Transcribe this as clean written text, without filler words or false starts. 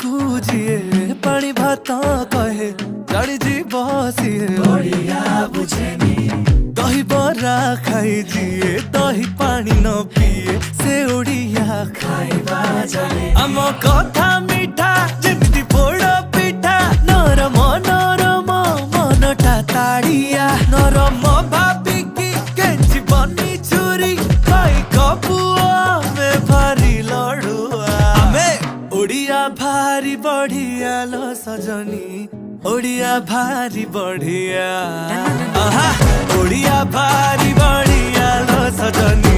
को जिए पानी भात कहे गाड़ी जी बसिए बढ़िया बुझेनी दही बरा खाई जिए दही पानी न पिए से ओडिया खाइबा जाने आम कथा मिठा जेमिति पोड़ पिठा नरम नरम मनटा ताड़िया नरम भाबिकी केंची बनी चुरी खाई कपुआ में भारी लड़ुआ आमे ओडिया भारी बढ़िया लो सजनी ओडिया भारी बढ़िया आहा ओडिया भारी बढ़िया लो सजनी